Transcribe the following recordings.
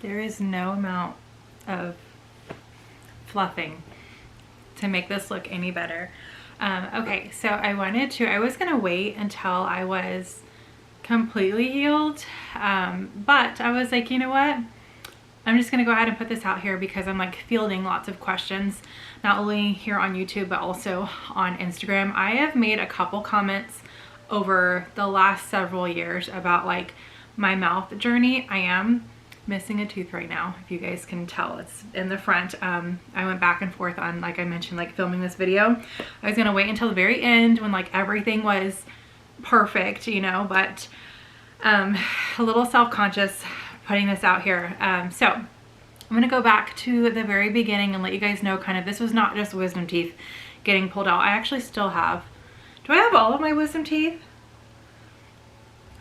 There is no amount of fluffing to make this look any better. Okay, so I was gonna wait until I was completely healed, but I was like, you know what? I'm just gonna go ahead and put this out here because I'm like fielding lots of questions, not only here on YouTube, but also on Instagram. I have made a couple comments over the last several years about like my mouth journey. I am missing a tooth right now, if you guys can tell. It's in the front. I went back and forth on, like I mentioned, like filming this video. I was gonna wait until the very end when like everything was perfect, you know, but a little self-conscious putting this out here. So I'm gonna go back to the very beginning and let you guys know kind of, this was not just wisdom teeth getting pulled out. I actually still have, do I have all of my wisdom teeth?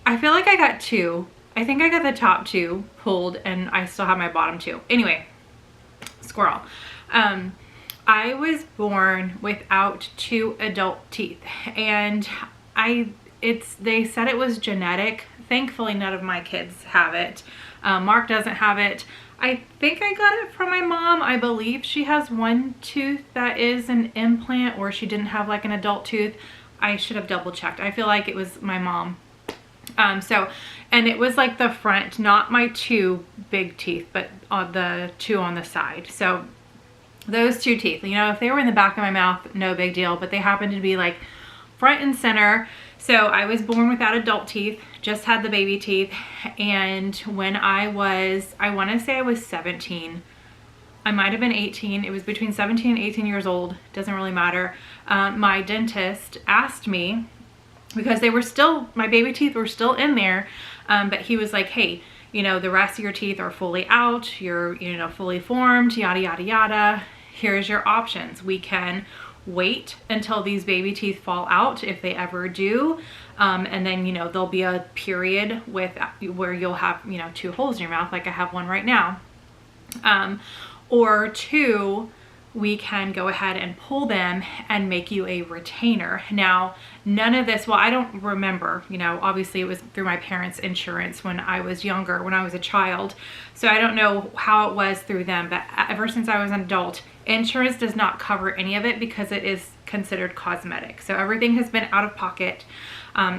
I feel like I got two. I think I got the top two pulled and I still have my bottom two. Anyway, squirrel. I was born without two adult teeth, and they said it was genetic. Thankfully, none of my kids have it. Mark doesn't have it. I think I got it from my mom. I believe she has one tooth that is an implant, or she didn't have like an adult tooth. I should have double checked. I feel like it was my mom. And it was like the front, not my two big teeth, but the two on the side. So those two teeth, you know, if they were in the back of my mouth, no big deal, but they happened to be like front and center. So I was born without adult teeth, just had the baby teeth. And when I want to say I was 17, I might have been 18. It was between 17 and 18 years old. Doesn't really matter. My dentist asked me, because they were still, my baby teeth were still in there, but he was like, hey, you know, the rest of your teeth are fully out, you're, you know, fully formed, yada, yada, yada. Here's your options. We can wait until these baby teeth fall out, if they ever do, and then, you know, there'll be a period where you'll have, you know, two holes in your mouth, like I have one right now. Or two, we can go ahead and pull them and make you a retainer. Now, none of this, well, I don't remember, you know, obviously it was through my parents' insurance when I was younger, when I was a child. So I don't know how it was through them, but ever since I was an adult, insurance does not cover any of it because it is considered cosmetic. So everything has been out of pocket.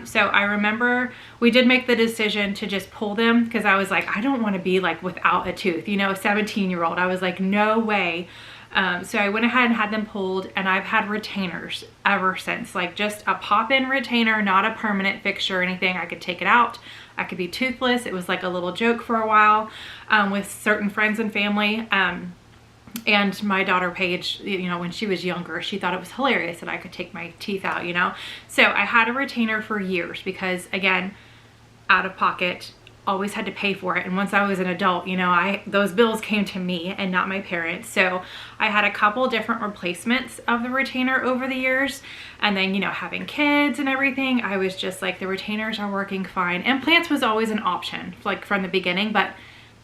So I remember we did make the decision to just pull them because I was like, I don't want to be like without a tooth, you know, a 17-year-old. I was like, no way. So I went ahead and had them pulled, and I've had retainers ever since, like just a pop-in retainer, not a permanent fixture or anything. I could take it out. I could be toothless. It was like a little joke for a while with certain friends and family. And my daughter Paige, you know, when she was younger, she thought it was hilarious that I could take my teeth out, you know. So I had a retainer for years because, again, out of pocket, always had to pay for it. And once I was an adult, you know, those bills came to me and not my parents. So I had a couple different replacements of the retainer over the years. And then, you know, having kids and everything, I was just like, the retainers are working fine. Implants was always an option, like from the beginning, but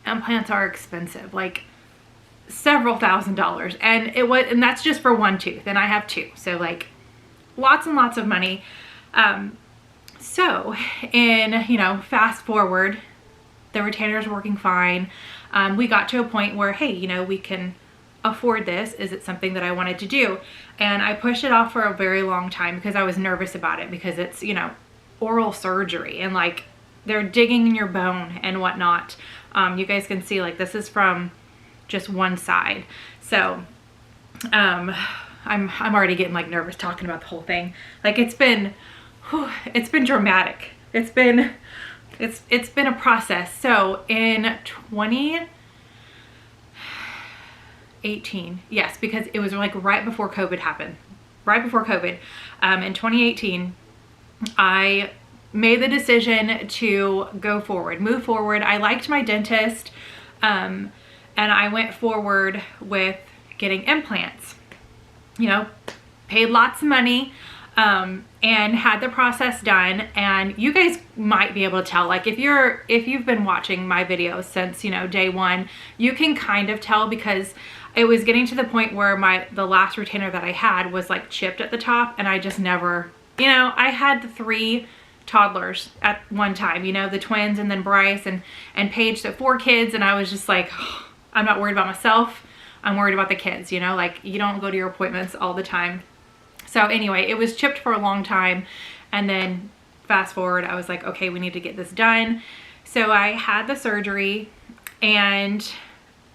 implants are expensive, like several $1,000s. And that's just for one tooth, and I have two. So like lots and lots of money. So you know, fast forward, the retainer's working fine. We got to a point where, hey, you know, we can afford this. Is it something that I wanted to do? And I pushed it off for a very long time because I was nervous about it, because it's, you know, oral surgery and like they're digging in your bone and whatnot. You guys can see like this is from just one side. So I'm already getting like nervous talking about the whole thing. Like it's been dramatic. It's been a process. So in 2018, yes, because it was like right before COVID happened. Right before COVID, in 2018, I made the decision to go forward, move forward. I liked my dentist, and I went forward with getting implants. You know, paid lots of money. And had the process done. And you guys might be able to tell, like if you've been watching my videos since, you know, day one, you can kind of tell, because it was getting to the point where the last retainer that I had was like chipped at the top, and I just never, you know, I had the 3 toddlers at one time, you know, the twins and then Bryce and Paige, so 4 kids. And I was just like, oh, I'm not worried about myself. I'm worried about the kids, you know, like you don't go to your appointments all the time. So anyway, it was chipped for a long time. And then fast forward, I was like, okay, we need to get this done. So I had the surgery, and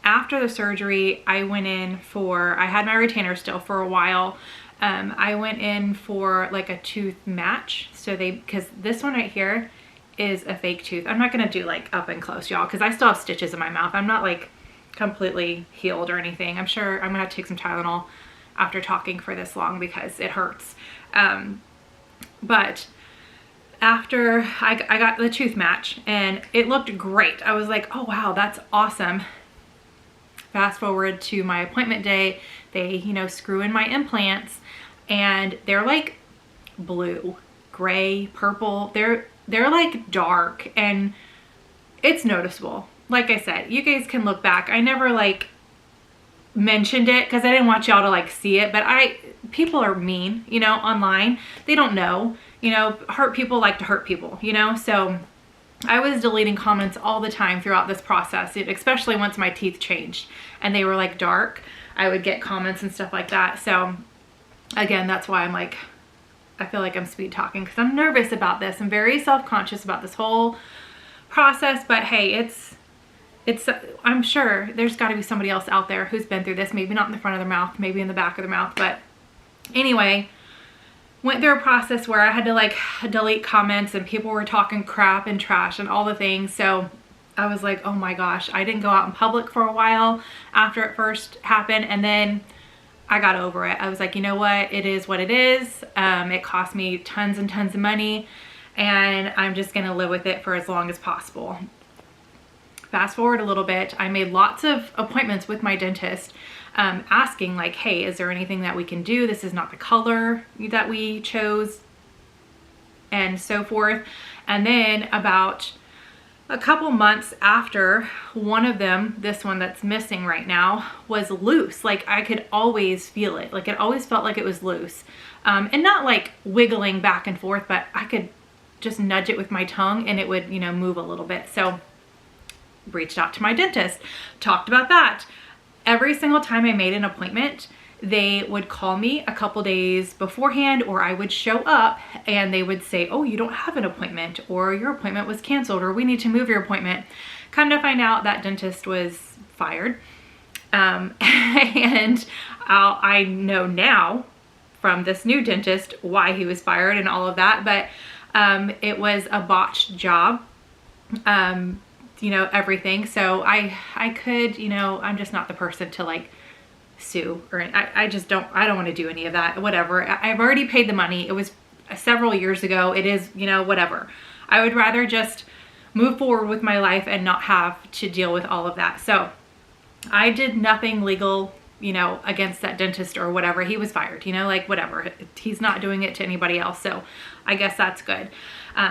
after the surgery, I went in for, I had my retainer still for a while. I went in for like a tooth match. So because this one right here is a fake tooth. I'm not gonna do like up and close, y'all, because I still have stitches in my mouth. I'm not like completely healed or anything. I'm sure I'm gonna have to take some Tylenol after talking for this long because it hurts. But after I got the tooth match and it looked great. I was like, oh wow, that's awesome. Fast forward to my appointment day, they, you know, screw in my implants and they're like blue, gray, purple. They're like dark and it's noticeable. Like I said, you guys can look back. I never like mentioned it because I didn't want y'all to like see it, but people are mean, you know, online. They don't know, you know, hurt people like to hurt people, you know? So I was deleting comments all the time throughout this process, especially once my teeth changed and they were like dark. I would get comments and stuff like that. So again, that's why I'm like, I feel like I'm speed talking because I'm nervous about this. I'm very self-conscious about this whole process, but hey, I'm sure there's got to be somebody else out there who's been through this, maybe not in the front of their mouth, maybe in the back of their mouth. But anyway, went through a process where I had to like delete comments and people were talking crap and trash and all the things. So I was like, oh my gosh, I didn't go out in public for a while after it first happened. And then I got over it. I was like, you know what? It is what it is. It cost me tons and tons of money and I'm just going to live with it for as long as possible. Fast forward a little bit, I made lots of appointments with my dentist asking like, hey, is there anything that we can do? This is not the color that we chose and so forth. And then about a couple months after, one of them, this one that's missing right now, was loose. Like I could always feel it. Like it always felt like it was loose. And not like wiggling back and forth, but I could just nudge it with my tongue and it would, you know, move a little bit. So reached out to my dentist, talked about that. Every single time I made an appointment, they would call me a couple days beforehand, or I would show up and they would say, oh, you don't have an appointment, or your appointment was canceled, or we need to move your appointment. Come to find out, that dentist was fired. And I know now from this new dentist why he was fired and all of that, but it was a botched job. You know, everything. So I could, you know, I'm just not the person to like sue or I don't want to do any of that, whatever. I've already paid the money. It was several years ago. It is, you know, whatever. I would rather just move forward with my life and not have to deal with all of that. So I did nothing legal, you know, against that dentist or whatever. He was fired, you know, like whatever. He's not doing it to anybody else. So I guess that's good.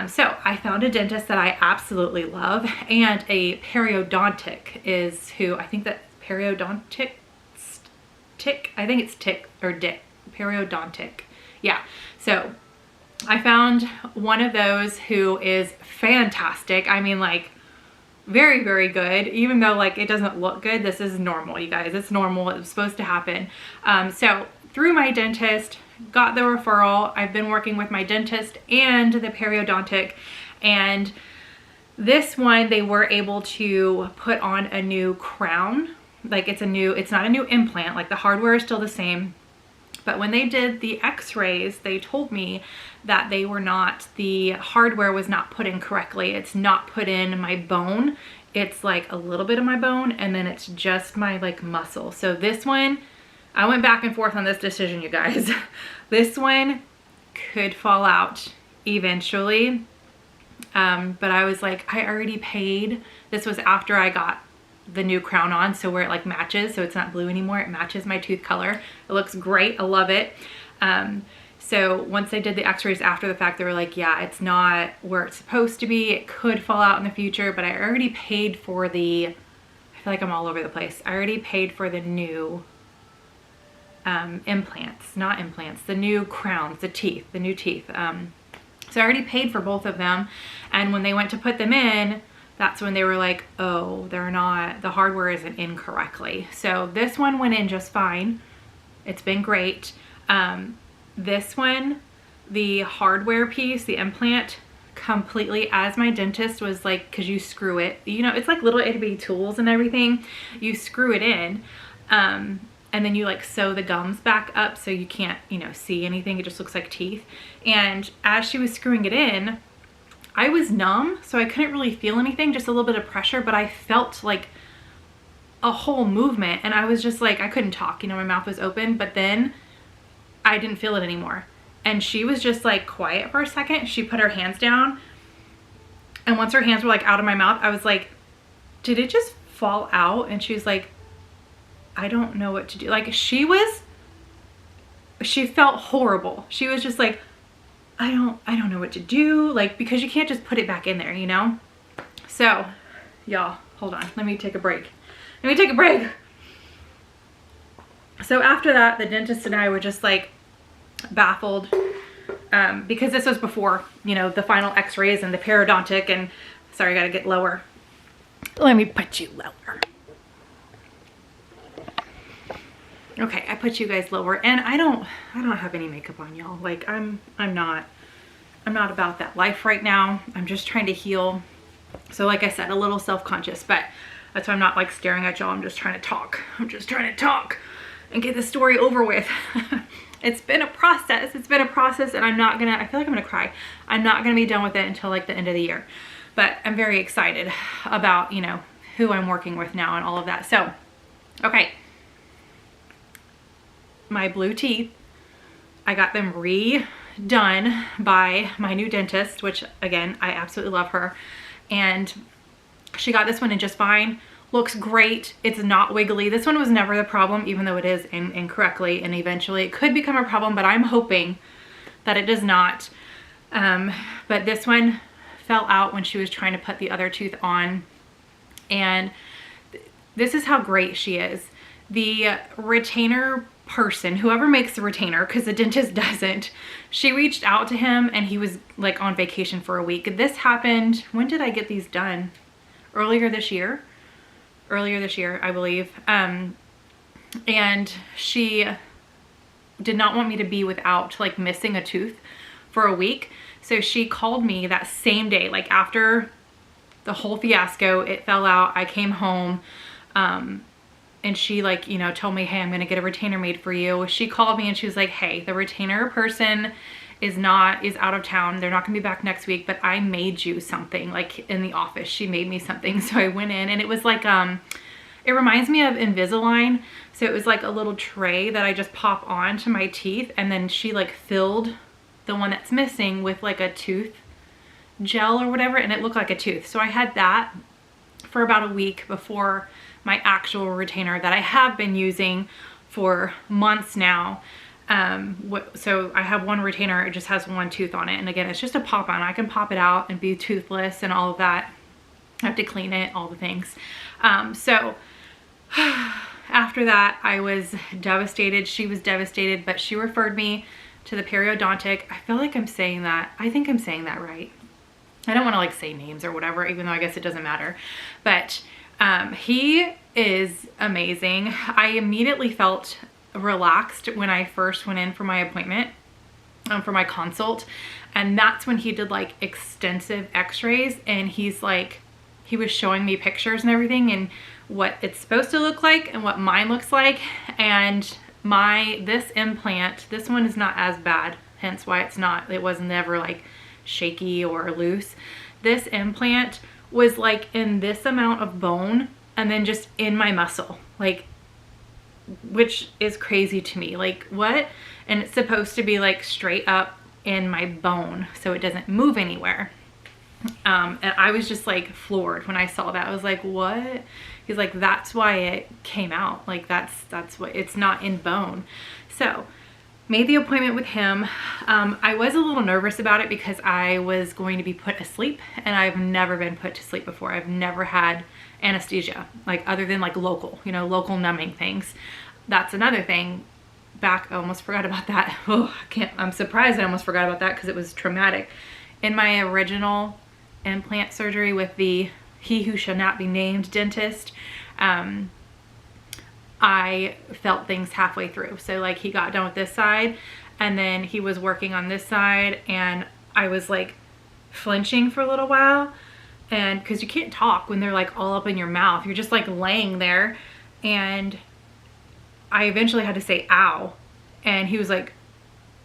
So I found a dentist that I absolutely love, and a periodontic is who, I think that periodontic, I think it's tick or dick, periodontic. Yeah. So I found one of those who is fantastic. I mean, like very, very good, even though like it doesn't look good. This is normal, you guys. It's normal. It was supposed to happen. So through my dentist, got the referral. I've been working with my dentist and the periodontic, and this one they were able to put on a new crown. Like it's not a new implant, like the hardware is still the same. But when they did the x-rays, they told me that the hardware was not put in correctly. It's not put in my bone. It's like a little bit of my bone and then it's just my like muscle. So this one, I went back and forth on this decision, you guys. This one could fall out eventually. But I was like, I already paid. This was after I got the new crown on, so where it like matches, so it's not blue anymore. It matches my tooth color. It looks great. I love it. So once they did the x-rays after the fact, they were like, yeah, it's not where it's supposed to be. It could fall out in the future, but I already paid for I feel like I'm all over the place. I already paid for the new the new crowns, the new teeth. So I already paid for both of them. And when they went to put them in, that's when they were like, oh, they're not, the hardware isn't in correctly. So this one went in just fine. It's been great. This one, the hardware piece, the implant, completely, as my dentist was like, because you screw it, you know, it's like little itty bitty tools and everything. You screw it in, and then you like sew the gums back up so you can't, you know, see anything. It just looks like teeth. And as she was screwing it in, I was numb, so I couldn't really feel anything, just a little bit of pressure, but I felt like a whole movement, and I was just like, I couldn't talk, you know, my mouth was open, but then I didn't feel it anymore. And she was just like quiet for a second. She put her hands down, and once her hands were like out of my mouth, I was like, did it just fall out? And she was like, I don't know what to do. Like she felt horrible. She was just like, I don't know what to do. Like, because you can't just put it back in there, you know? So y'all, hold on. Let me take a break. Let me take a break. So after that, the dentist and I were just like baffled, because this was before, you know, the final x-rays and the periodontic, and sorry, I gotta get lower. Let me put you lower. Okay, I put you guys lower, and I don't have any makeup on, y'all. Like I'm not about that life right now. I'm just trying to heal. So like I said, a little self-conscious, but that's why I'm not like staring at y'all. I'm just trying to talk. I'm just trying to talk and get the story over with. It's been a process. It's been a process, and I feel like I'm gonna cry. I'm not gonna be done with it until like the end of the year. But I'm very excited about, you know, who I'm working with now and all of that. So, okay. My blue teeth, I got them redone by my new dentist, which again, I absolutely love her. And she got this one in just fine. Looks great. It's not wiggly. This one was never the problem, even though it is incorrectly, and eventually it could become a problem, but I'm hoping that it does not. But this one fell out when she was trying to put the other tooth on. And this is how great she is. The retainer person, whoever makes the retainer, because the dentist doesn't, she reached out to him, and he was like on vacation for a week. This happened, when did I get these done? Earlier this year, I believe. And she did not want me to be without like missing a tooth for a week. So she called me that same day, like after the whole fiasco, it fell out. I came home, and she like, you know, told me, hey, I'm gonna get a retainer made for you. She called me and she was like, hey, the retainer person is out of town. They're not gonna be back next week, but I made you something, like in the office. She made me something. So I went in, and it was like, it reminds me of Invisalign. So it was like a little tray that I just pop on to my teeth, and then she like filled the one that's missing with like a tooth gel or whatever, and it looked like a tooth. So I had that for about a week before my actual retainer that I have been using for months now. So I have one retainer, it just has one tooth on it, and again, it's just a pop on. I can pop it out and be toothless and all of that. I have to clean it, all the things. So after that, I was devastated. She was devastated, but she referred me to the periodontic. I feel like I'm saying that. I think I'm saying that right. I don't want to like say names or whatever, even though I guess it doesn't matter. But he is amazing. I immediately felt relaxed when I first went in for my appointment, for my consult. And that's when he did like extensive x-rays, and he's like, he was showing me pictures and everything and what it's supposed to look like and what mine looks like. And this implant, this one is not as bad, hence why it was never like shaky or loose. This implant was like in this amount of bone and then just in my muscle, like, which is crazy to me. Like, what? And it's supposed to be like straight up in my bone so it doesn't move anywhere. And I was just like floored when I saw that. I was like, what? He's like, that's why it came out. Like that's what, it's not in bone. So made the appointment with him. I was a little nervous about it because I was going to be put asleep, and I've never been put to sleep before. I've never had anesthesia, like other than like local, you know, local numbing things. That's another thing. I almost forgot about that. Oh, I'm surprised I almost forgot about that because it was traumatic. in my original implant surgery with the he who shall not be named dentist, I felt things halfway through. So like he got done with this side and then he was working on this side and I was like flinching for a little while, and because you can't talk when they're like all up in your mouth, you're just like laying there, and I eventually had to say ow, and he was like,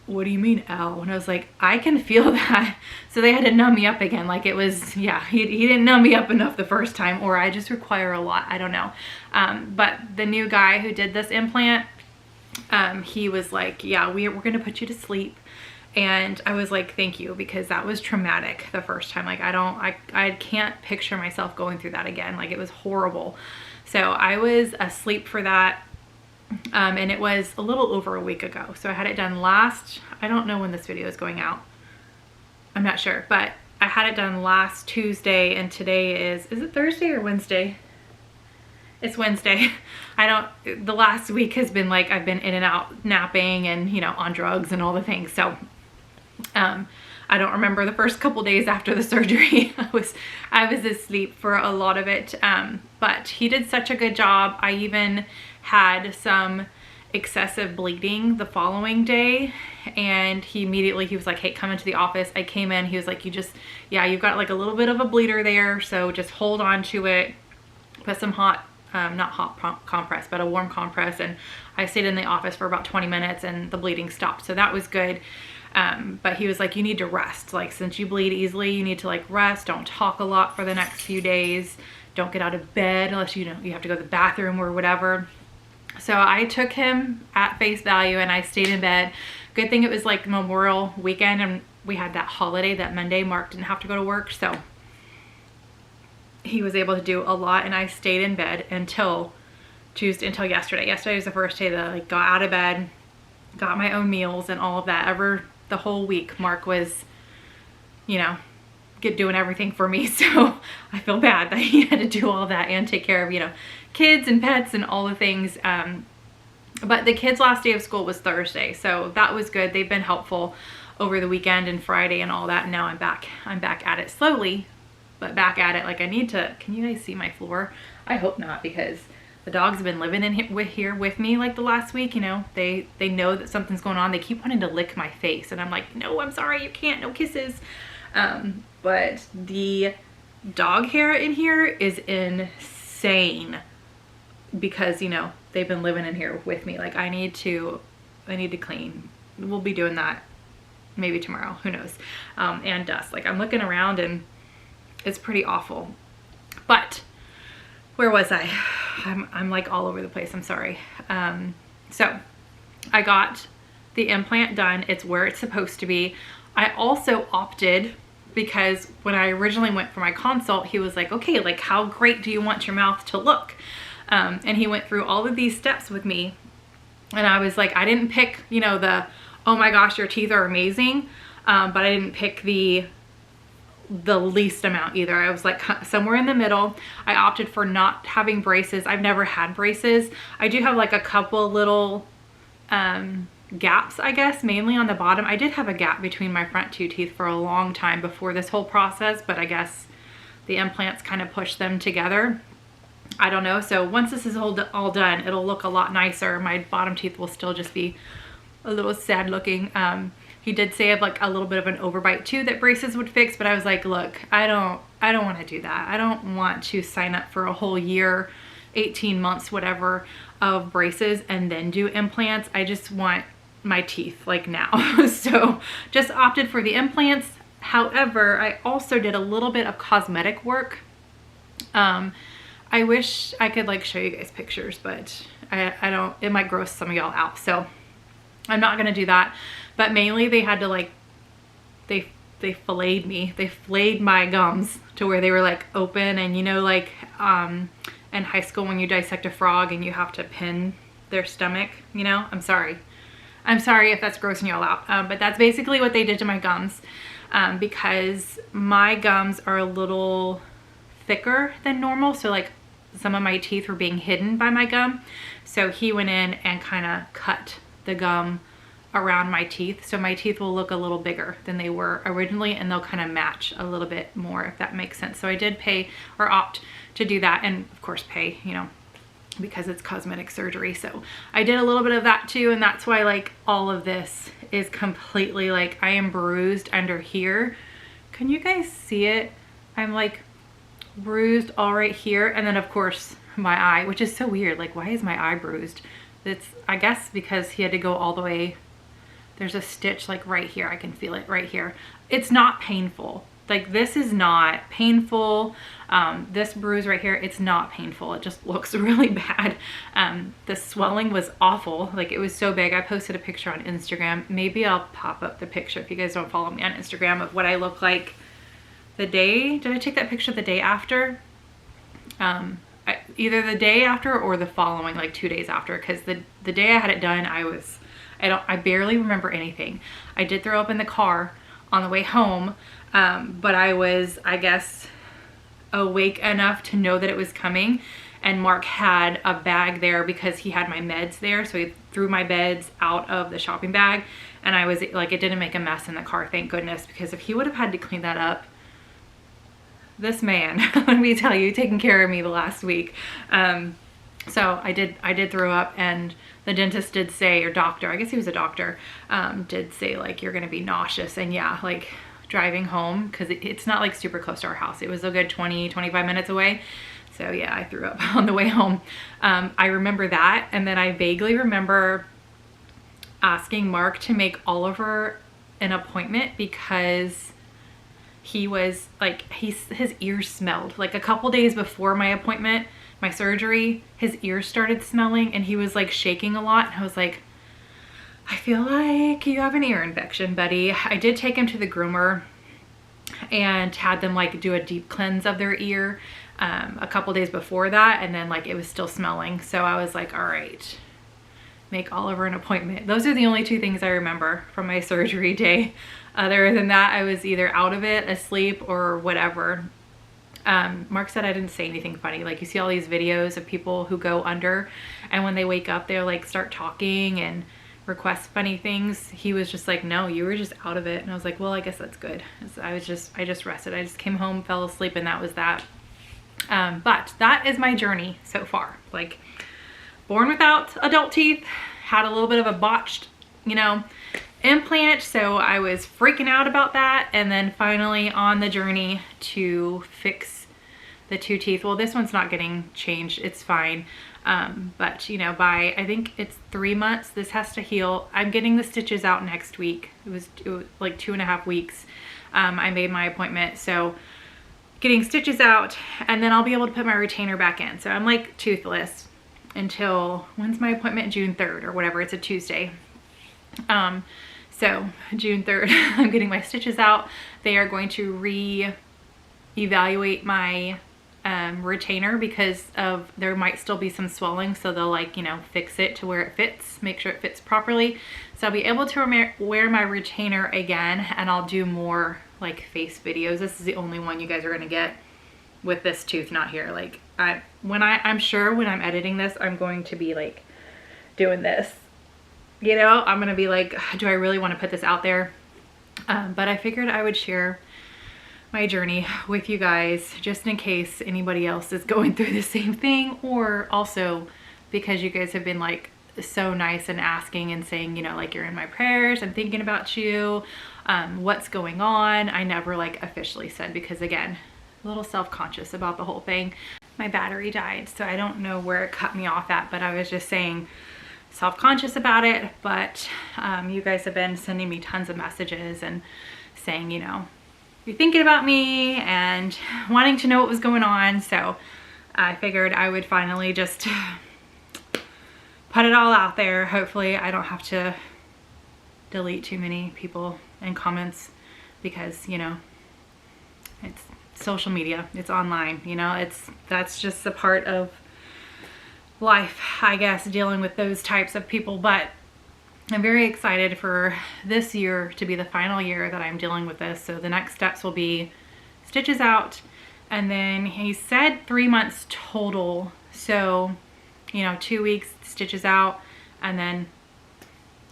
what do you mean ow? And I was like, I can feel that. So they had to numb me up again. Like it was, yeah, he didn't numb me up enough the first time, or I just require a lot, I don't know. But the new guy who did this implant, he was like, yeah, we're gonna put you to sleep. And I was like, thank you, because that was traumatic the first time. Like I can't picture myself going through that again. Like it was horrible. So I was asleep for that. And it was a little over a week ago. So I had it done last, I don't know when this video is going out. I'm not sure, but I had it done last Tuesday, and today is it Thursday or Wednesday? It's Wednesday. The last week has been like, I've been in and out napping and, you know, on drugs and all the things. So, I don't remember the first couple days after the surgery. I was asleep for a lot of it. But he did such a good job. I even had some excessive bleeding the following day, and he was like, hey, come into the office. I came in, he was like, you've got like a little bit of a bleeder there, so just hold on to it. Put some hot, not hot compress, but a warm compress, and I stayed in the office for about 20 minutes and the bleeding stopped, so that was good. But he was like, you need to rest. Like, since you bleed easily, you need to like rest. Don't talk a lot for the next few days. Don't get out of bed unless you have to go to the bathroom or whatever. So I took him at face value and I stayed in bed. Good thing it was like Memorial weekend and we had that holiday that Monday. Mark didn't have to go to work, so he was able to do a lot, and I stayed in bed until yesterday. Yesterday was the first day that I like, got out of bed, got my own meals and all of that. The whole week Mark was, you know, doing everything for me, so I feel bad that he had to do all that and take care of, you know, kids and pets and all the things. But the kids' last day of school was Thursday, so that was good. They've been helpful over the weekend and Friday and all that, and now I'm back at it slowly, but back at it. Like I need to, can you guys see my floor? I hope not, because the dogs have been living in here with me like the last week. You know, they know that something's going on. They keep wanting to lick my face, and I'm like, no, I'm sorry, you can't, no kisses. But the dog hair in here is insane because, you know, they've been living in here with me. Like I need to clean. We'll be doing that maybe tomorrow, who knows. And dust. Like I'm looking around and it's pretty awful. But where was I? I'm like all over the place. I'm sorry. So I got the implant done. It's where it's supposed to be. I also opted, because when I originally went for my consult, he was like, okay, like how great do you want your mouth to look? And he went through all of these steps with me. And I was like, I didn't pick, you know, oh my gosh, your teeth are amazing. But I didn't pick the least amount either. I was like somewhere in the middle. I opted for not having braces. I've never had braces. I do have like a couple little, gaps, I guess, mainly on the bottom. I did have a gap between my front two teeth for a long time before this whole process, but I guess the implants kind of push them together. I don't know. So once this is all done, it'll look a lot nicer. My bottom teeth will still just be a little sad looking. He did say I have like a little bit of an overbite too that braces would fix, but I was like, look, I don't want to do that. I don't want to sign up for a whole year, 18 months, whatever, of braces and then do implants. I just want my teeth like now. So just opted for the implants. However, I also did a little bit of cosmetic work. I wish I could like show you guys pictures, but I don't, it might gross some of y'all out. So I'm not going to do that. But mainly they had to like, they filleted me. They filleted my gums to where they were like open, and you know, like in high school when you dissect a frog and you have to pin their stomach, you know, I'm sorry if that's grossing y'all out. But that's basically what they did to my gums, because my gums are a little thicker than normal. So like some of my teeth were being hidden by my gum. So he went in and kind of cut the gum around my teeth, so my teeth will look a little bigger than they were originally, and they'll kind of match a little bit more, if that makes sense. So I did pay or opt to do that, and of course pay, you know, because it's cosmetic surgery. So I did a little bit of that too, and that's why like all of this is completely like, I am bruised under here. Can you guys see it? I'm like bruised all right here, and then of course my eye, which is so weird. Like, why is my eye bruised? It's, I guess because he had to go all the way. There's a stitch like right here. I can feel it right here. It's not painful. Like, this is not painful. This bruise right here, it's not painful. It just looks really bad. The swelling was awful. Like, it was so big. I posted a picture on Instagram. Maybe I'll pop up the picture if you guys don't follow me on Instagram, of what I look like the day. Did I take that picture the day after? Either the day after or the following, like 2 days after, because the day I had it done, I barely remember anything. I did throw up in the car on the way home, but I was, I guess, awake enough to know that it was coming, and Mark had a bag there because he had my meds there, so he threw my meds out of the shopping bag, and I was like, it didn't make a mess in the car, thank goodness, because if he would have had to clean that up, this man, let me tell you, taking care of me the last week. So I did throw up, and the dentist did say, or doctor, I guess he was a doctor, did say like, you're gonna be nauseous. And yeah, like driving home, because it's not like super close to our house. It was a good 20-25 minutes away. So yeah, I threw up on the way home. I remember that, and then I vaguely remember asking Mark to make Oliver an appointment because he was like, his ears smelled. Like a couple days before my appointment, my surgery, his ears started smelling, and he was like shaking a lot. And I was like, I feel like you have an ear infection, buddy. I did take him to the groomer and had them like do a deep cleanse of their ear a couple days before that, and then like it was still smelling. So I was like, all right, make Oliver an appointment. Those are the only two things I remember from my surgery day. Other than that, I was either out of it, asleep, or whatever. Mark said I didn't say anything funny. Like, you see all these videos of people who go under, and when they wake up, they're like start talking and request funny things. He was just like, no, you were just out of it. And I was like, well, I guess that's good. So I just rested. I just came home, fell asleep, and that was that. But that is my journey so far. Like, born without adult teeth, had a little bit of a botched, you know, implant, so I was freaking out about that, and then finally on the journey to fix the 2 teeth. Well, this one's not getting changed, it's fine, but you know, by I think it's 3 months this has to heal. I'm getting the stitches out next week. It was like 2.5 weeks. I made my appointment, so getting stitches out, and then I'll be able to put my retainer back in. So I'm like toothless until, when's my appointment? June 3rd or whatever. It's a Tuesday. So June 3rd, I'm getting my stitches out. They are going to re-evaluate my retainer because of, there might still be some swelling. So they'll like, you know, fix it to where it fits, make sure it fits properly. So I'll be able to wear my retainer again, and I'll do more like face videos. This is the only one you guys are gonna get with this tooth not here. Like I'm sure when I'm editing this, I'm going to be like doing this. You know, I'm gonna be like, do I really want to put this out there? But I figured I would share my journey with you guys, just in case anybody else is going through the same thing, or also because you guys have been like so nice and asking and saying, you know, like, you're in my prayers, I'm thinking about you, what's going on. I never like officially said, because again, a little self-conscious about the whole thing. My battery died, so I don't know where it cut me off at, but I was just saying, self-conscious about it. But you guys have been sending me tons of messages and saying, you know, you're thinking about me and wanting to know what was going on. So I figured I would finally just put it all out there. Hopefully I don't have to delete too many people and comments, because, you know, it's social media, it's online, you know, that's just a part of life, I guess, dealing with those types of people. But I'm very excited for this year to be the final year that I'm dealing with this. So the next steps will be stitches out, and then he said 3 months total. So, you know, 2 weeks stitches out, and then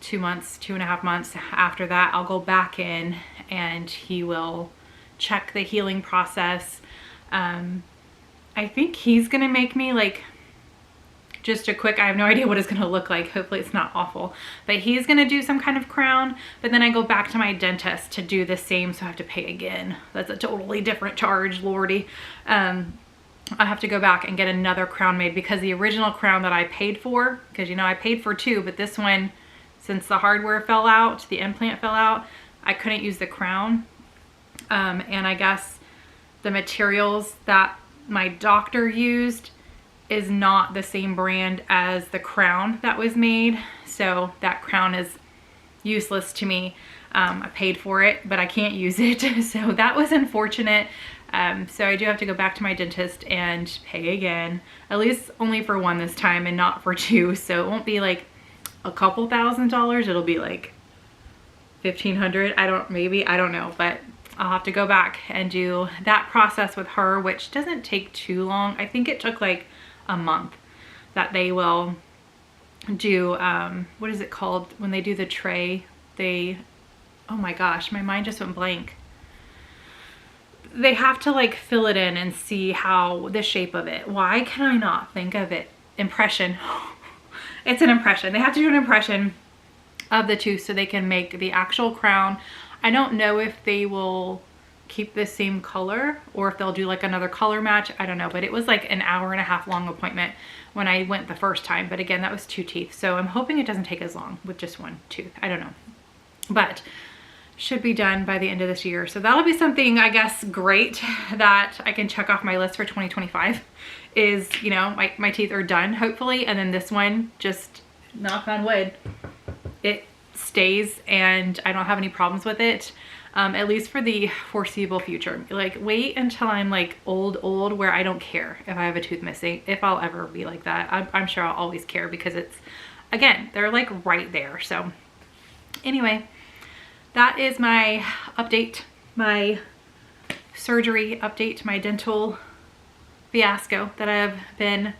2 months, 2.5 months after that, I'll go back in and he will check the healing process. I think he's gonna make me like just a quick, I have no idea what it's gonna look like. Hopefully it's not awful, but he's gonna do some kind of crown, but then I go back to my dentist to do the same, so I have to pay again. That's a totally different charge, lordy. I have to go back and get another crown made because the original crown that I paid for, because you know I paid for 2, but this one, since the hardware fell out, the implant fell out, I couldn't use the crown. And I guess the materials that my doctor used is not the same brand as the crown that was made. So that crown is useless to me. I paid for it, but I can't use it. So that was unfortunate. So I do have to go back to my dentist and pay again, at least only for 1 this time and not for 2. So it won't be like a couple $1,000s. It'll be like $1,500. I don't know, but I'll have to go back and do that process with her, which doesn't take too long. I think it took like a month that they will do, what is it called? When they do the tray, oh my gosh, my mind just went blank. They have to like fill it in and see how the shape of it. Why can I not think of it? Impression. It's an impression. They have to do an impression of the tooth so they can make the actual crown. I don't know if they will keep the same color or if they'll do like another color match. I don't know, but it was like an 1.5 hour long appointment when I went the first time. But again, that was 2 teeth. So I'm hoping it doesn't take as long with just 1 tooth. I don't know, but should be done by the end of this year. So that'll be something, I guess, great that I can check off my list for 2025 is, you know, my teeth are done, hopefully. And then this one, just knock on wood, it stays and I don't have any problems with it, at least for the foreseeable future. Like, wait until I'm like old where I don't care if I have a tooth missing, if I'll ever be like that. I'm sure I'll always care because it's, again, they're like right there. So anyway, that is my update, my surgery update, my dental fiasco that I've been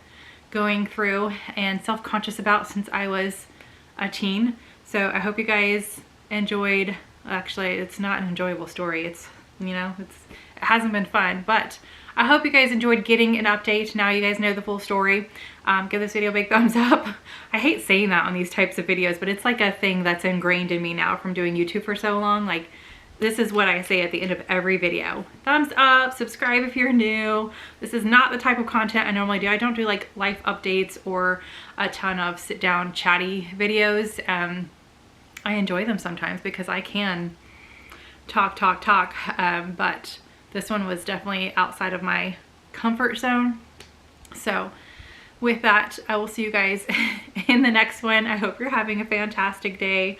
going through and self-conscious about since I was a teen. So I hope you guys enjoyed. Actually, it's not an enjoyable story. It's, you know, it hasn't been fun, but I hope you guys enjoyed getting an update. Now you guys know the full story. Give this video a big thumbs up. I hate saying that on these types of videos, but it's like a thing that's ingrained in me now from doing YouTube for so long. Like, this is what I say at the end of every video. Thumbs up, subscribe if you're new. This is not the type of content I normally do. I don't do like life updates or a ton of sit down chatty videos. I enjoy them sometimes because I can talk, but this one was definitely outside of my comfort zone. So with that, I will see you guys in the next one. I hope you're having a fantastic day.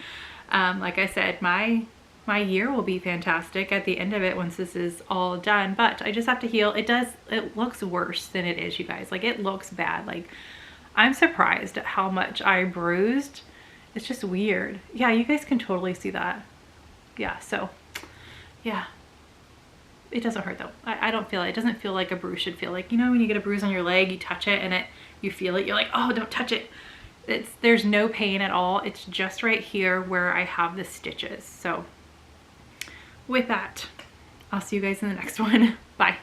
Like I said, my year will be fantastic at the end of it once this is all done, but I just have to heal. It looks worse than it is, you guys. Like, it looks bad. Like, I'm surprised at how much I bruised. It's just weird. Yeah, you guys can totally see that. Yeah, so yeah. It doesn't hurt though. I don't feel it. It doesn't feel like a bruise should feel like. You know, when you get a bruise on your leg, you touch it and you feel it. You're like, oh, don't touch it. There's no pain at all. It's just right here where I have the stitches. So with that, I'll see you guys in the next one. Bye.